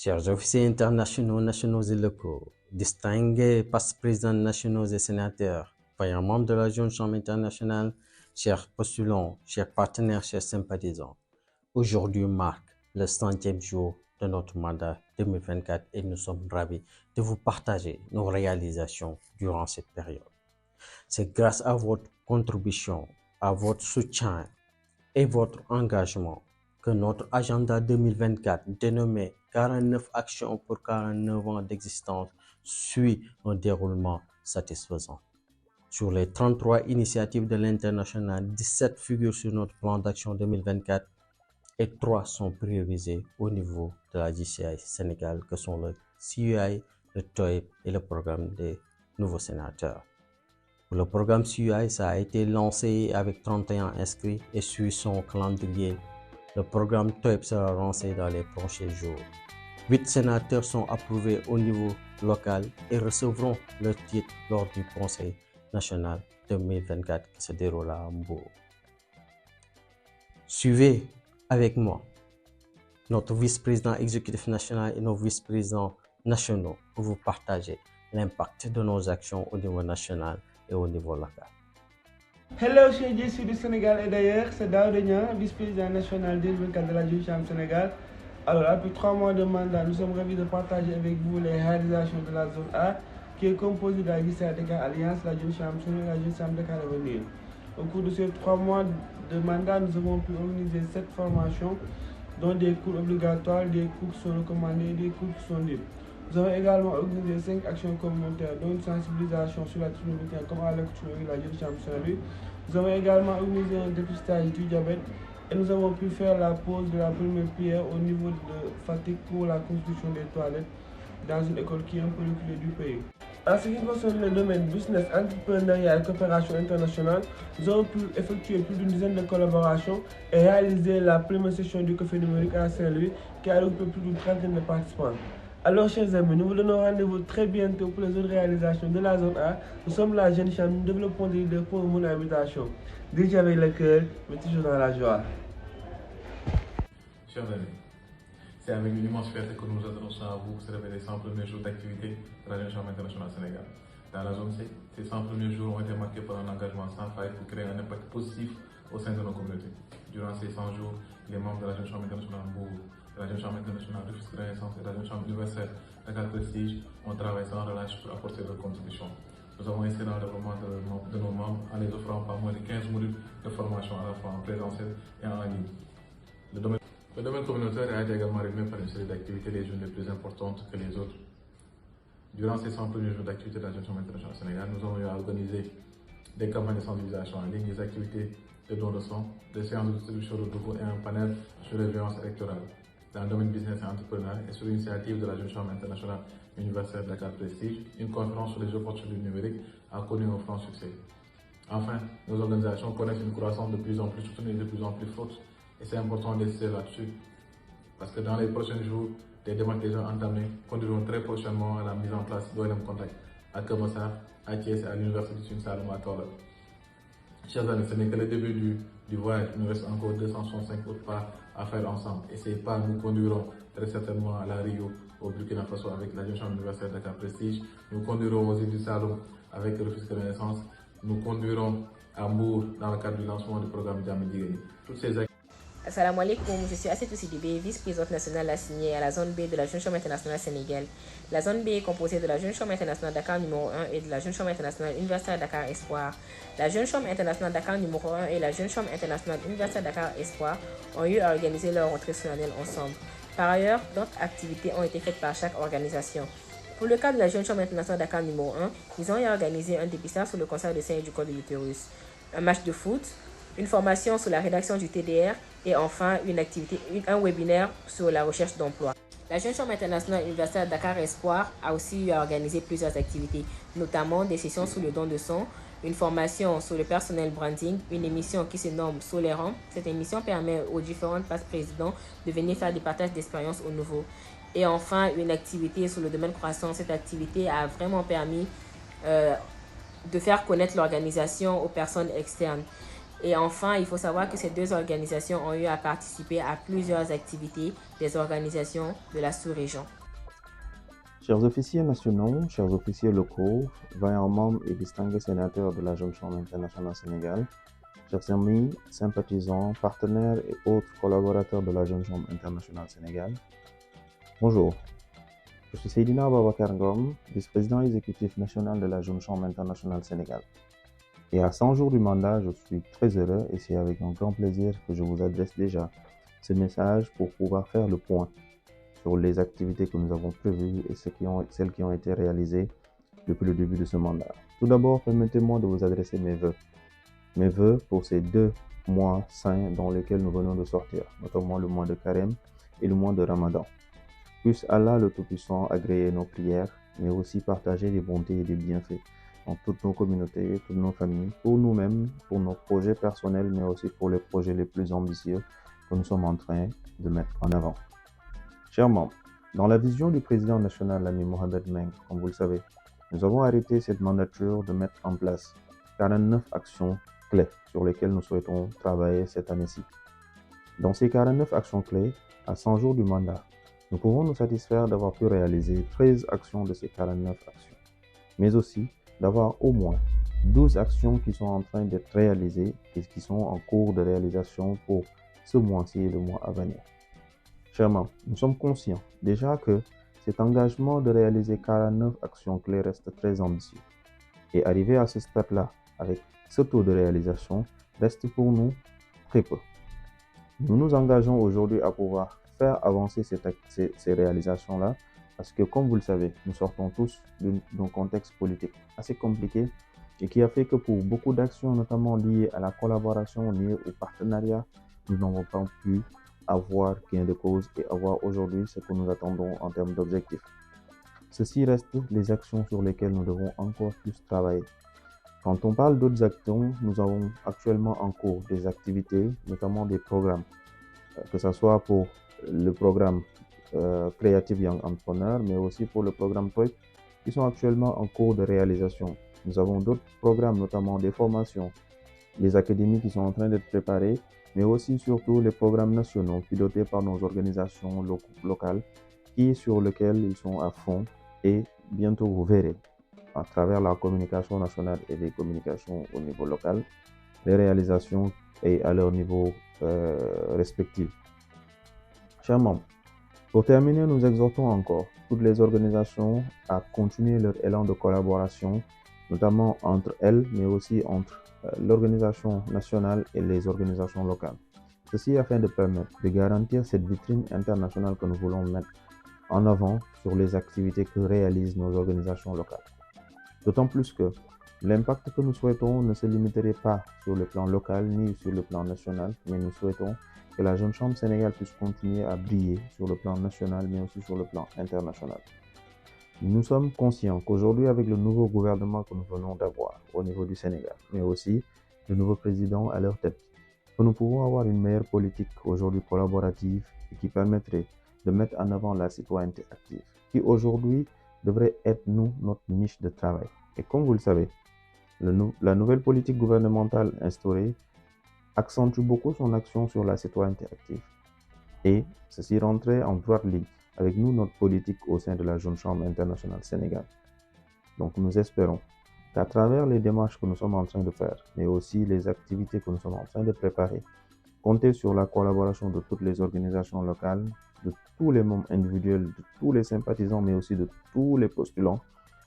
Chers officiers internationaux, nationaux et locaux, distingués vice-présidents nationaux et sénateurs, vaillants membres de la Jeune Chambre internationale, chers postulants, chers partenaires, chers sympathisants, aujourd'hui marque le 100e jour de notre mandat 2024 et nous sommes ravis de vous partager nos réalisations durant cette période. C'est grâce à votre contribution, à votre soutien et votre engagement que notre agenda 2024, dénommé 49 actions pour 49 ans d'existence, suit un déroulement satisfaisant. Sur les 33 initiatives de l'international, 17 figurent sur notre plan d'action 2024 et 3 sont priorisées au niveau de la JCI Sénégal, que sont le CUI, le TOEP et le programme des nouveaux sénateurs. Pour le programme CUI, ça a été lancé avec 31 inscrits et suit son calendrier. Le programme TOEP sera lancé dans les prochains jours. 8 sénateurs sont approuvés au niveau local et recevront leur titre lors du Conseil national 2024 qui se déroule à Hambourg. Suivez avec moi notre vice-président exécutif national et nos vice-présidents nationaux pour vous partager l'impact de nos actions au niveau national et au niveau local. Hello, chers JC du Sénégal et d'ailleurs, c'est Daouda Niang, vice-président national 2024 de la Jeune Chambre Sénégal. Alors, après 3 mois de mandat, nous sommes ravis de partager avec vous les réalisations de la zone A, qui est composée de la JCI Dakar Alliance, la Jeune Chambre Sénégal et la Jeune Chambre Dakar Avenir. Au cours de ces 3 mois de mandat, nous avons pu organiser 7 formations, dont des cours obligatoires, des cours qui sont recommandés et des cours qui sont libres. Nous avons également organisé 5 actions communautaires, dont une sensibilisation sur la trimerie comme à l'accoutumée de la Jeune Chambre Saint-Louis. Nous avons également organisé un dépistage du diabète et nous avons pu faire la pose de la première pierre au niveau de Fatick pour la construction des toilettes dans une école qui est un peu reculée du pays. En ce qui concerne le domaine business, entrepreneuriat et coopération internationale, nous avons pu effectuer plus d'une dizaine de collaborations et réaliser la première session du Café numérique à Saint-Louis qui a regroupé plus d'une trentaine de participants. Alors, chers amis, nous vous donnons rendez-vous très bientôt pour les autres réalisations de la zone A. Nous sommes la Jeune Chambre, nous développons des idées pour mon habitation. Déjà avec le cœur, mais toujours dans la joie. Chers amis, c'est avec une immense fierté que nous nous adressons à vous pour célébrer les 100 premiers jours d'activité de la Jeune Chambre internationale Sénégal. Dans la zone C, ces 100 premiers jours ont été marqués par un engagement sans faille pour créer un impact positif au sein de nos communautés. Durant ces 100 jours, les membres de la Jeune Chambre internationale Hambourg, de la Jeune Chambre internationale Rufisque Renaissance et de la Jeune Chambre universelle Dakar Prestige ont travaillé sans relâche pour apporter leur contribution. Nous avons essayé dans le développement de nos membres en les offrant pas moins de 15 modules de formation à la fois en présentiel et en ligne. Le domaine communautaire a été également rythmé par une série d'activités les unes les plus importantes que les autres. Durant ces 100 premiers jours d'activité de la Jeune Chambre internationale Sénégal, nous avons eu à organiser des campagnes de sensibilisation en ligne, des activités de don de sang, des séances de distribution de nouveaux et un panel sur les violences électorales. Dans le domaine business et entrepreneurial et sur l'initiative de la Jeune Chambre internationale universelle Dakar Prestige, une conférence sur les opportunités numériques a connu un franc succès. Enfin, nos organisations connaissent une croissance de plus en plus soutenue et de plus en plus forte. Et c'est important d'insister là-dessus, parce que dans les prochains jours, des démarches déjà entamées conduiront très prochainement à la mise en place d'OLM Contact à Keur Massar, à Thiès et à l'Université du Sine Saloum à Kaolack. Chers amis, ce n'est que le début du voyage. Il nous reste encore 265 autres pas à faire ensemble. Et ces pas nous conduiront très certainement à la Rio, au Burkina Faso avec la Jeune Chambre universelle Dakar Prestige. Nous conduirons aux îles du Saloum avec le Rufisque Renaissance. Nous conduirons à Hambourg dans le cadre du lancement du programme Jàmm Jigéen. Toutes ces Assalamu alaikum, je suis Assetou Sidibé, vice-présidente nationale assignée à la zone B de la Jeune Chambre internationale Sénégal. La zone B est composée de la Jeune Chambre internationale Dakar numéro 1 et de la Jeune Chambre internationale universitaire Dakar Espoir. La Jeune Chambre internationale Dakar numéro 1 et la Jeune Chambre internationale universitaire Dakar Espoir ont eu à organiser leur rentrée solennelle ensemble. Par ailleurs, d'autres activités ont été faites par chaque organisation. Pour le cas de la Jeune Chambre internationale Dakar numéro 1, ils ont eu à organiser un dépistage sur le cancer de sein et du col de l'utérus, un match de foot, une formation sur la rédaction du TDR et enfin un webinaire sur la recherche d'emploi. La Jeune Chambre internationale universitaire Dakar Espoir a aussi eu à organiser plusieurs activités, notamment des sessions sur le don de sang, une formation sur le personnel branding, une émission qui se nomme Sur les rangs. Cette émission permet aux différents vice-présidents de venir faire des partages d'expériences aux nouveaux. Et enfin, une activité sur le domaine croissant. Cette activité a vraiment permis de faire connaître l'organisation aux personnes externes. Et enfin, il faut savoir que ces deux organisations ont eu à participer à plusieurs activités des organisations de la sous-région. Chers officiers nationaux, chers officiers locaux, vaillants membres et distingués sénateurs de la Jeune Chambre internationale Sénégal, chers amis, sympathisants, partenaires et autres collaborateurs de la Jeune Chambre internationale Sénégal, bonjour. Je suis Seydina Babacar Ngom, vice-président exécutif national de la Jeune Chambre internationale Sénégal. Et à 100 jours du mandat, je suis très heureux et c'est avec un grand plaisir que je vous adresse déjà ce message pour pouvoir faire le point sur les activités que nous avons prévues et celles qui ont été réalisées depuis le début de ce mandat. Tout d'abord, permettez-moi de vous adresser mes vœux. Mes vœux pour ces 2 mois saints dans lesquels nous venons de sortir, notamment le mois de Carême et le mois de Ramadan. Puisse Allah le Tout-Puissant agréer nos prières, mais aussi partager les bontés et les bienfaits dans toutes nos communautés, toutes nos familles, pour nous-mêmes, pour nos projets personnels, mais aussi pour les projets les plus ambitieux que nous sommes en train de mettre en avant. Chers membres, dans la vision du président national Lamine Mohamed Meng, comme vous le savez, nous avons arrêté cette mandature de mettre en place 49 actions clés sur lesquelles nous souhaitons travailler cette année-ci. Dans ces 49 actions clés, à 100 jours du mandat, nous pouvons nous satisfaire d'avoir pu réaliser 13 actions de ces 49 actions, mais aussi d'avoir au moins 12 actions qui sont en train d'être réalisées et qui sont en cours de réalisation pour ce mois-ci et le mois à venir. Chers membres, nous sommes conscients déjà que cet engagement de réaliser 49 actions clés reste très ambitieux. Et arriver à ce stade-là, avec ce taux de réalisation, reste pour nous très peu. Nous nous engageons aujourd'hui à pouvoir faire avancer ces réalisations-là, parce que comme vous le savez, nous sortons tous d'un contexte politique assez compliqué et qui a fait que pour beaucoup d'actions, notamment liées à la collaboration, liées au partenariat, nous n'avons pas pu avoir gain de cause et avoir aujourd'hui ce que nous attendons en termes d'objectifs. Ceci reste les actions sur lesquelles nous devons encore plus travailler. Quand on parle d'autres actions, nous avons actuellement en cours des activités, notamment des programmes, que ce soit pour le programme Creative Young Entrepreneur, mais aussi pour le programme TOEIC, qui sont actuellement en cours de réalisation. Nous avons d'autres programmes, notamment des formations, des académies qui sont en train d'être préparées, mais aussi surtout les programmes nationaux pilotés par nos organisations locales, sur lesquels ils sont à fond et bientôt vous verrez, à travers la communication nationale et les communications au niveau local, les réalisations et à leur niveau respectif. Chers membres, pour terminer, nous exhortons encore toutes les organisations à continuer leur élan de collaboration, notamment entre elles, mais aussi entre l'organisation nationale et les organisations locales. Ceci afin de permettre de garantir cette vitrine internationale que nous voulons mettre en avant sur les activités que réalisent nos organisations locales. D'autant plus que l'impact que nous souhaitons ne se limiterait pas sur le plan local ni sur le plan national, mais nous souhaitons que la Jeune Chambre Sénégal puisse continuer à briller sur le plan national, mais aussi sur le plan international. Nous sommes conscients qu'aujourd'hui, avec le nouveau gouvernement que nous venons d'avoir au niveau du Sénégal, mais aussi le nouveau président à leur tête, que nous pouvons avoir une meilleure politique aujourd'hui collaborative et qui permettrait de mettre en avant la citoyenneté active, qui aujourd'hui devrait être notre niche de travail. Et comme vous le savez, la nouvelle politique gouvernementale instaurée accentue beaucoup son action sur la citoyenneté active. Et ceci rentrait en droite ligne avec nous, notre politique au sein de la Jeune Chambre internationale Sénégal. Donc nous espérons qu'à travers les démarches que nous sommes en train de faire, mais aussi les activités que nous sommes en train de préparer, compter sur la collaboration de toutes les organisations locales, de tous les membres individuels, de tous les sympathisants, mais aussi de tous les postulants,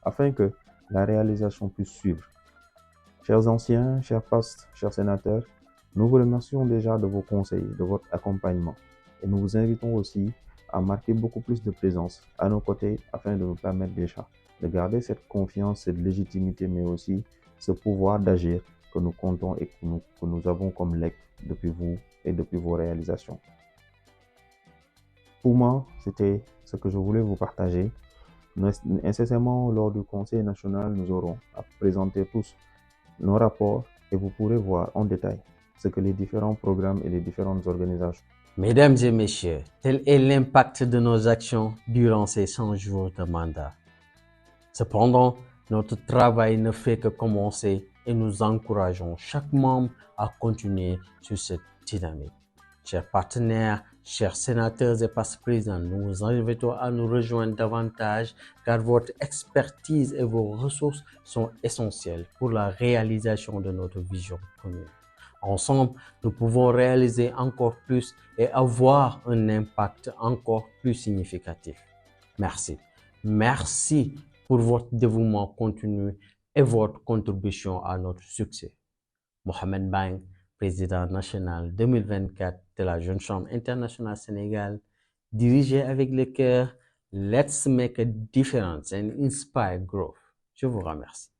afin que la réalisation puisse suivre. Chers anciens, chers postes, chers sénateurs, nous vous remercions déjà de vos conseils, de votre accompagnement. Et nous vous invitons aussi à marquer beaucoup plus de présence à nos côtés afin de nous permettre déjà de garder cette confiance, cette légitimité, mais aussi ce pouvoir d'agir que nous comptons et que nous avons comme legs depuis vous et depuis vos réalisations. Pour moi, c'était ce que je voulais vous partager. Incessamment, lors du Conseil national, nous aurons à présenter tous nos rapports et vous pourrez voir en détail ce que les différents programmes et les différentes organisations. Mesdames et messieurs, tel est l'impact de nos actions durant ces 100 jours de mandat. Cependant, notre travail ne fait que commencer et nous encourageons chaque membre à continuer sur cette dynamique. Chers partenaires, chers sénateurs et vice-présidents, nous vous invitons à nous rejoindre davantage car votre expertise et vos ressources sont essentielles pour la réalisation de notre vision commune. Ensemble, nous pouvons réaliser encore plus et avoir un impact encore plus significatif. Merci. Merci pour votre dévouement continu et votre contribution à notre succès. Mohamed Bang, président national 2024 de la Jeune Chambre internationale Sénégal, dirigé avec le cœur, let's make a difference and inspire growth. Je vous remercie.